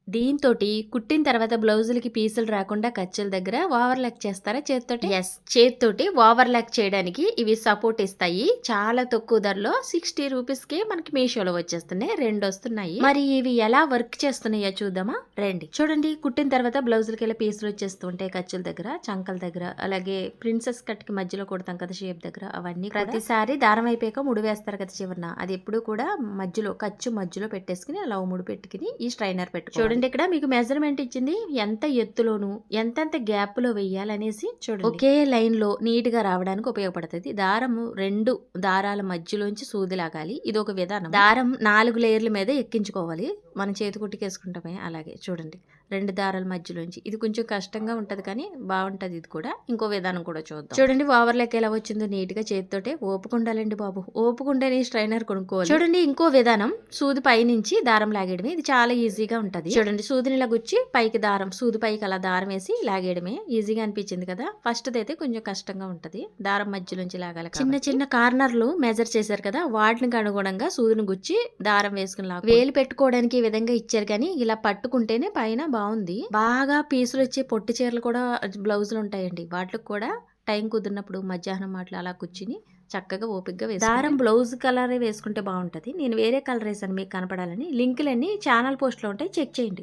దీంతోటి కుట్టిన తర్వాత బ్లౌజులకి పీసులు రాకుండా ఖర్చుల దగ్గర ఓవర్లాక్ చేస్తారా చేత్తోటి? ఎస్, చేత్తోటి ఓవర్లాక్ చేయడానికి ఇవి సపోర్ట్ ఇస్తాయి. చాలా తక్కువ ధరలో 60 రూపీస్కి మనకి మీషోలో వచ్చేస్తున్నాయి. 2 వస్తున్నాయి. మరి ఇవి ఎలా వర్క్ చేస్తున్నాయో చూద్దామా రండి. చూడండి, కుట్టిన తర్వాత బ్లౌజులకి ఇలా పీసులు వచ్చేస్తూ ఉంటాయి ఖర్చుల దగ్గర, చంకల దగ్గర, అలాగే ప్రిన్సెస్ కట్ కి మధ్యలో కుడతాం కదా షేప్ దగ్గర, అవన్నీ ప్రతిసారి దారం అయిపోయాక ముడి వేస్తారు కదా చివరన, అది ఎప్పుడు కూడా మధ్యలో ఖర్చు మధ్యలో పెట్టేసుకుని అలా ముడి పెట్టుకుని ఈ స్ట్రైనర్ పెట్టుకో. చూడండి, ఇక్కడ మీకు మెజర్మెంట్ ఇచ్చింది, ఎంత ఎత్తులోను ఎంతెంత గ్యాప్ లో వెయ్యాలనేసి. చూడండి, ఒకే లైన్ లో నీట్ గా రావడానికి ఉపయోగపడుతుంది. దారము 2 దారాల మధ్యలోంచి సూది లాగాలి. ఇది ఒక విధానం. దారం 4 లేయర్ల మీద ఎక్కించుకోవాలి. మనం చేతి కుట్టుకేసుకుంటామే అలాగే. చూడండి, 2 దారాల మధ్యలోంచి. ఇది కొంచెం కష్టంగా ఉంటది కానీ బాగుంటది. ఇది కూడా ఇంకో విధానం కూడా చూద్దాం. చూడండి, ఓవర్లాక్ ఎలా వచ్చిందో నీట్ గా చేతితోటే. ఓపుకుండాలండి బాబు, ఓపుకుంటేనే స్ట్రైనర్ కొనుక్కోవాలి. చూడండి, ఇంకో విధానం, సూది పై నుంచి దారం లాగేయడమే. ఇది చాలా ఈజీగా ఉంటది. చూడండి, సూదిని ఇలా గుచ్చి పైకి దారం, సూది పైకి అలా దారం వేసి లాగేయడమే. ఈజీగా అనిపించింది కదా. ఫస్ట్ అయితే కొంచెం కష్టంగా ఉంటది, దారం మధ్యలోంచి లాగాలి. చిన్న చిన్న కార్నర్లు మెజర్ చేశారు కదా, వాటికి అనుగుణంగా సూదిని గుచ్చి దారం వేసుకుని లాగా. వేలు పెట్టుకోవడానికి ఈ విధంగా ఇచ్చారు కానీ ఇలా పట్టుకుంటేనే పైన బాగుంది. బాగా పీసులు వచ్చే పొట్టి చీరలు కూడా బ్లౌజులు ఉంటాయండి, వాటికి కూడా టైం కుదిరినప్పుడు మధ్యాహ్నం మాటలు అలా కూర్చుని చక్కగా ఓపికగా వేసి దారం బ్లౌజ్ కలరే వేసుకుంటే బాగుంటది. నేను వేరే కలర్ వేసాను మీకు కనపడాలని. లింకులన్నీ ఛానల్ పోస్ట్ లో ఉంటాయి, చెక్ చేయండి.